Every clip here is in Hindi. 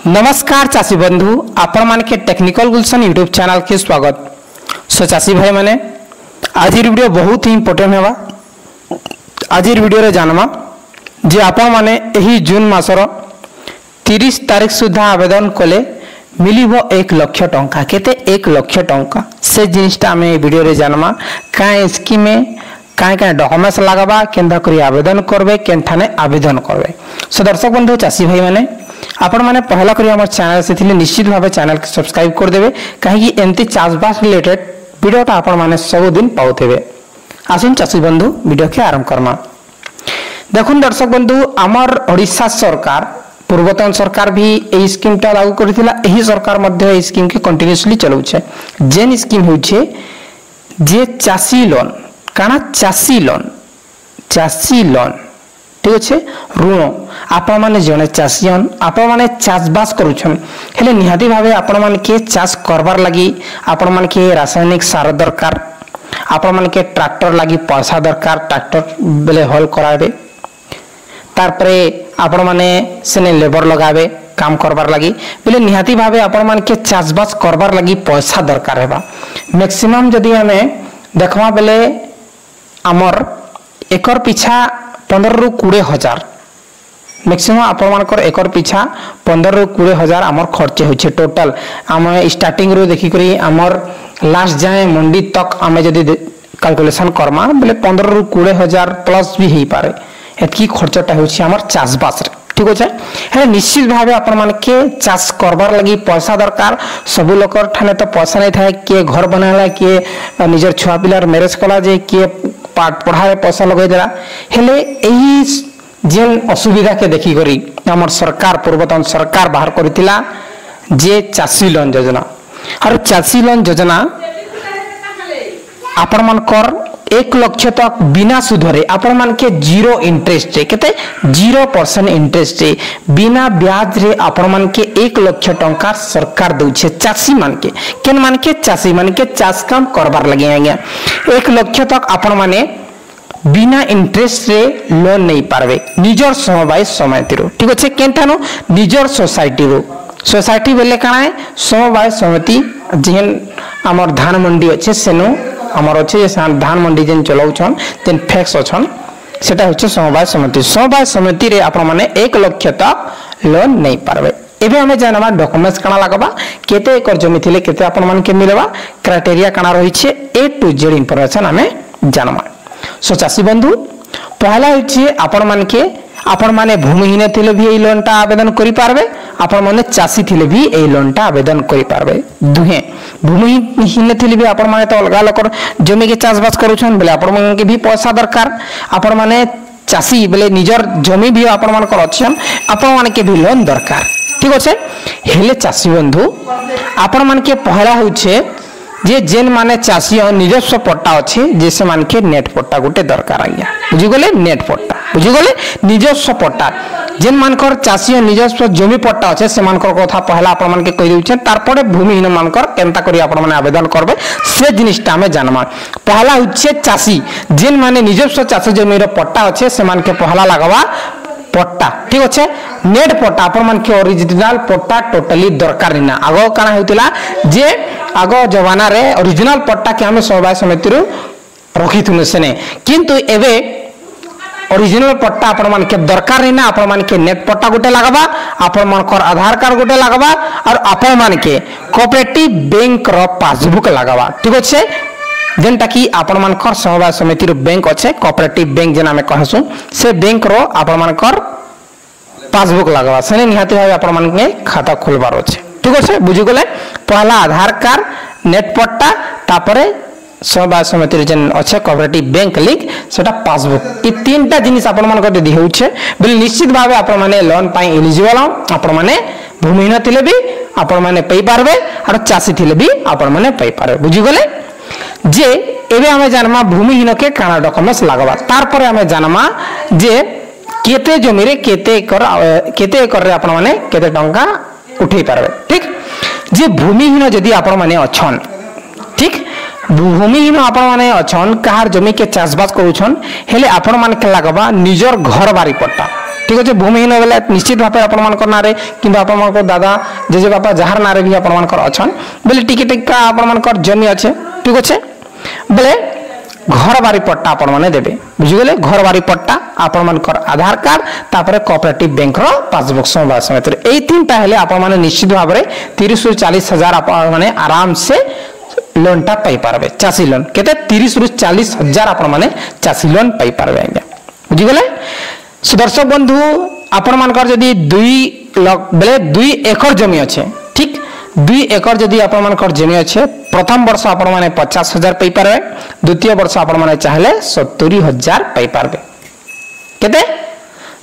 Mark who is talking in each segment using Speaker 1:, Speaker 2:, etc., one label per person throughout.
Speaker 1: नमस्कार चाषी बंधु आपण मान के टेक्निकल गुलशन यूट्यूब चैनल के स्वागत। सो चाषी भाई माने आज वीडियो बहुत ही इंपोर्टेंट है। आज वीडियो रे जानमा जे आपण माने एही जून मासर 30 तारीख सुधा आवेदन कले मिलिबो 1 लाख टंका। केते 1 लाख टंका से जिनिसटा हमें वीडियो रे जानमा काए स्कीम में काए डॉक्यूमेंट्स लगाबा केंदा करी आवेदन करबे केनठाने आवेदन करबे। सो दर्शक बंधु चाषी भाई माने आपण माने पहला करी हमर चैनल से थिले निश्चित भाबे चैनल के सब्सक्राइब कर देबे काहे कि एंती चाषबास रिलेटेड वीडियो ता आपण माने सब दिन पाउथेबे। आसुन चाषी बंधु वीडियो के आरंभ करमा। देखुन दर्शक बंधु हमर ओडिशा सरकार पूर्वतन सरकार भी एही स्कीम ता लागू करथिला। एही सरकार मध्ये एही स्कीम के कंटीन्यूअसली चलाउ छे। जेन स्कीम होय छे जे चाषी लोन काना चाषी लोन ठीक अच्छे ऋण आपण माने जने चाषीन आपण माने चाषबास करूछन हेले निहाती भावे आपण माने के चाष करबार लागि आपण माने के रासायनिक सार दरकार आपण माने के ट्रैक्टर लागि पैसा दरकार ट्रैक्टर बेले हल कराबे तार परे आपण माने सेने लेबर लगाबे काम करबार लागि बेले निहाती भावे आपण माने के चाषबास करबार लागि पैसा दरकार हेबा। मैक्सिमम जदी हमें देखवा बेले आमर एकर पिछा 15 रु 20 हजार मैक्सिमम आपण मानकर एकर पिछा 15 रु 20 हजार आमर खर्च होचे टोटल आम स्टार्टिंग रु देखि करी आमर लास्ट जाए मंडी तक आमे जदी कैलकुलेशन करमा बेले 15 रु 20 हजार प्लस भी हेई पारे एतकी खर्चटा होची आमर चाषबास रे ठीक अछि। हे निश्चित भाबे आपण मान के चाष करबार लागि पैसा दरकार सब लोकर ठाने तो पैसा नै थाए के घर बनाला के निजर छुआ पिलार मैरिज कला जे के पाठ पढ़ाए पैसा लगे देला हेले एही जेन असुविधा के देखि करी हमर सरकार पूर्वतन सरकार बाहर करथिला जे चाषी लोन योजना और चाषी लोन योजना आपण मान कर 1 लाख तक बिना सुधरे आपण मान के 0 इंटरेस्ट रे केते 0% इंटरेस्ट रे बिना ब्याज रे आपण मान के 1 लाख टंका सरकार दउ छे चाषी मान के केन मान के चाषी मान के चाष काम करबार लगे आज्ञा 1 लाख तक आपण माने बिना इंटरेस्ट रे लोन नहीं पारबे निजर समवाय समिति रो ठीक अछि केनठानो निजर सोसाइटी बेले काना है समवाय समिति जेन हमर धान मंडी अछि सेनो हमर अछि धान मंडी जेन चलाउछन तेन फैक्स अछन सेटा होचे समवाय समिति रे आपण माने 1 लाख तक लोन नहीं पारबे। एबे हमें जानबा डॉक्यूमेंट्स काना लागबा केते एकर जमी थिले केते आपण मान के मिलबा क्राइटेरिया काना रही छे ए टू जेड इंफॉर्मेशन हमें जानबा। सो चाषी बंधु पहला होचे आपण माने भूमिहीन थिले भी ए लोनटा आवेदन करि पारबे आपण माने चाषी थिले भी ए लोनटा आवेदन करि पारबे। दुहे भूमिहीन थिले भी आपण माने तो अलगा लोकर जमी के चाषबास करूछन बेले आपण माने के भी पैसा दरकार आपण माने चाषी बेले निजर जमी भी आपण मान कर अछन आपण माने के भी लोन दरकार ठीक अछि। हेले चाषी बंधु आपण मान के पहला होचे जे जेन माने चाषी निजस्व पट्टा अछि जेसे मान के नेट पट्टा गोटे दरकार आज्ञा बुझी गले नेट पट्टा बुझी गले निजस्व पट्टा जेन मानकर चाषी निजस्व जमी पट्टा अछि से मानकर कथा पहला आपण मान के कहि देउछन तार परे भूमिहीन मानकर केनता करी आपण माने आवेदन करबे से जिनिसटा हमें जानमा। पहला होचे चाषी जेन माने निजस्व चाष जमी रो पट्टा अछि से मान के पहला लगवा पट्टा ठीक अच्छे नेट पट्टा आपण मान के ओरिजिनल पट्टा टोटली दरकार ना आगो काना होतिला जे आगो जमाना रे ओरिजिनल पट्टा के हमें समवाय समिति रो रखिथुनु सेने किंतु एबे ओरिजिनल पट्टा आपण मान के दरकार ना आपण मान के नेट पट्टा गोटे लागबा आपण मान कर आधार कार्ड गोटे लागबा और आपण मान के कोऑपरेटिव बैंक रो पासबुक लागबा ठीक अच्छे जेनटा कि आपण मानकर समवाय समिति रो बैंक अच्छे कोऑपरेटिव बैंक जेना में कहसु से बैंक रो आपण मानकर पासबुक लगवा सेने निहाती भाबे आपण मान के खाता खोलबार अच्छे ठीक अच्छे बुझी गले। पहला आधार कार्ड नेट पट्टा तापरे समवाय समिति रे जेन अच्छे कोऑपरेटिव बैंक लिंक सेटा पासबुक ई तीनटा जिनिस आपण मान को दे होउछे बेले निश्चित भाबे आपण माने लोन पाई एलिजिबल आपण माने भूमिहीन थिले भी आपण माने पई पारबे और चाषी थिले भी आपण माने पई पारबे बुझी गले। जे एबे हमें जानमा भूमिहीन के काना डॉक्यूमेंट्स लागबा तार परे हमें जानमा जे केते जमी रे केते एकर रे आपण माने केते टंका उठै पारबे ठीक। जे भूमिहीन जदी आपण माने अछन ठीक भूमिहीन आपण माने अछन कहार जमी के चाषबास करूछन हेले आपण माने के लागबा निजर घर बारी पट्टा ठीक अच्छे भूमिहीन बेले निश्चित भाव आपण ना कि आप दादा जेजे बापा जार ना भी आपर अच्छा बोले टिके टिका आपर जमी अच्छे ठीक अच्छे बोले घर बारी पट्टा आपण मैंने देवे बुझीगले घर बारी पट्टा आपण आधार कार्ड तापर कोऑपरेटिव बैंक रो पासबुक समय समिति यही तीनटा हेले आपण माने निश्चित भाव में 30 रु 40 हजार आपण माने आराम से लोन टा पाई पारबे चासी लोन केते 30 रु 40 हजार आपण माने चासी लोन पाई पारबे आज्ञा बुझीगले दर्शक बंधु आपण मानकर जदी 2 एकड़ जमी अच्छे ठीक 2 एकड़ जदि आपण मानकर जमी अच्छे प्रथम वर्ष आपण माने 50 हजार पाई पारबे द्वितीय वर्ष आपण माने चाहले 70 हजार पाई पारबे केते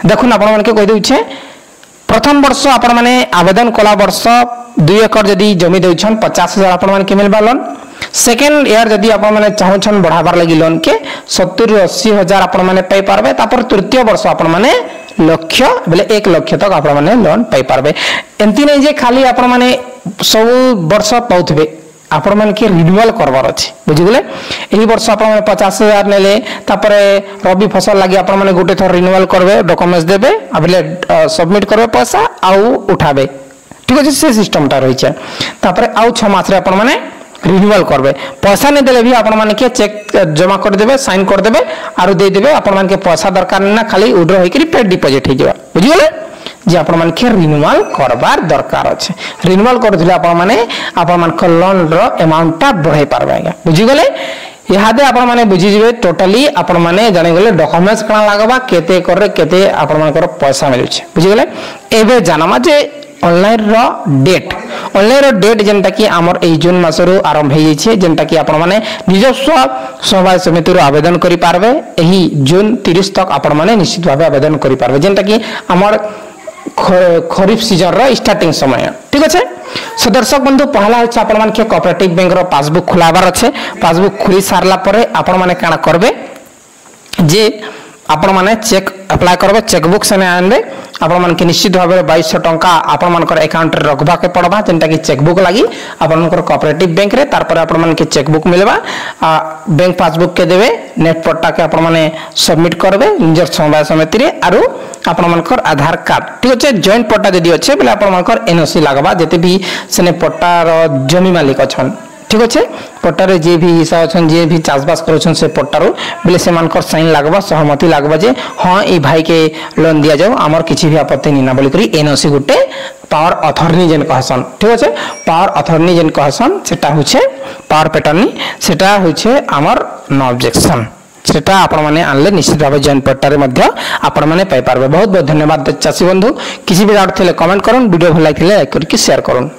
Speaker 1: देखुन आपण मानके कहि दउछे प्रथम वर्ष आपण माने आवेदन कला वर्ष 2 एकड़ जदि जमी देउछन 50 हजार आपण माने के मिलबा लोन सेकेंड ईयर जदि आपण माने चाहछन बढ़ाबार लागि लोन के 70 80 हजार आपण माने पाई पारबे तापर तृतीय वर्ष आपण माने लक्ष्य बोले 1 लाख तक आपण माने लोन पाई पारबे एंती नै जे खाली आपण माने सब वर्ष पाउथबे आपण मान के रिन्यूअल करबार अछि बुझि गेले एही वर्ष आपण माने 50 हजार नेले तापर रबी फसल लागि आपण माने गोटे थर रिन्यूअल करबे डॉक्यूमेंट्स देबे अबले सबमिट करबे पैसा आउ उठाबे ठीक अछि से सिस्टम ता रहि छै तापर आउ 6 मास रे आपण माने रिन्यूअल करबे पैसा नै देले भी आपण माने के चेक जमा कर देबे साइन कर देबे आरो दे देबे आपण मान के पैसा दरकार ना खाली विड्रॉ होई करी पेड डिपॉजिट हो जाबा बुझि गेले जे आपण मान के रिन्यूअल करबार दरकार अछि रिन्यूअल करथिले आपण मान को लोन रो अमाउंट ता बढ़ाई पारबे आज्ञा बुझि गेले यादे आपण माने बुझि जिवे टोटली आपण माने जानि गेले डॉक्यूमेंट्स कणा लागबा केते करे केते आपण मानकर पैसा मिलु छै बुझि गेले एबे जानमा जे ऑनलाइन रो डेट जेंटा कि आमर ए जून मासरो आरंभ हे छै जेंटा कि आपण माने निजस्व सभा समिति रो आवेदन करि पारबे एही जून 30 तक आपण माने निश्चित भाबे आवेदन करि पारबे जेंटा कि आमर खरीफ सीजन रो स्टार्टिंग समय ठीक अछि सो दर्शक बंधु पहला होछ आपण मान के कोऑपरेटिव बैंक रो पासबुक खुलाबार अछि पासबुक खुली सारला परे आपण माने काना करबे जे आपण माने चेक अप्लाई करबे चेकबुक से आनबे आपण मान के निश्चित भाव में 2200 टंका आपण मानकर अकाउंट रे रखबा के पड़बा जेंटा कि चेकबुक लागि आपण मानकर कोऑपरेटिव बैंक रे तार पर आपण मान के चेकबुक मिलबा बैंक पासबुक के देबे नेट पट्टा के आपण माने सबमिट करबे निजर समय समिति रे आरो आपण मानकर आधार कार्ड ठीक अछि जॉइंट पट्टा जदी अछि बेले आपण मानकर एनओसी लागबा जते भी सने पट्टा रो जमी मालिक अछन ठीक अच्छे पट्टारे जे भी हिसाब अच्छन जे भी चाषबास करोछन से पट्टारो बोले से मानकर साइन लागबा सहमति लागबा जे हां ए भाई के लोन दिया जाओ हमर किछि भी आपत्ति नै ना बोली करी एनओसी गुटे पावर अथॉरिटी जेन कहसन ठीक अच्छे पावर अथॉरिटी जेन कहसन सेटा होछे पावर पैटर्न सेटा होछे हमर नो ऑब्जेक्शन सेटा आपण माने आनले निश्चित भाबे जन पट्टारे मध्य आपण माने पाई पारबे बहुत बहुत धन्यवाद चासी बंधु किछि भी डाउट थिले कमेंट करन वीडियो भल लागिले लाइक करके शेयर करन।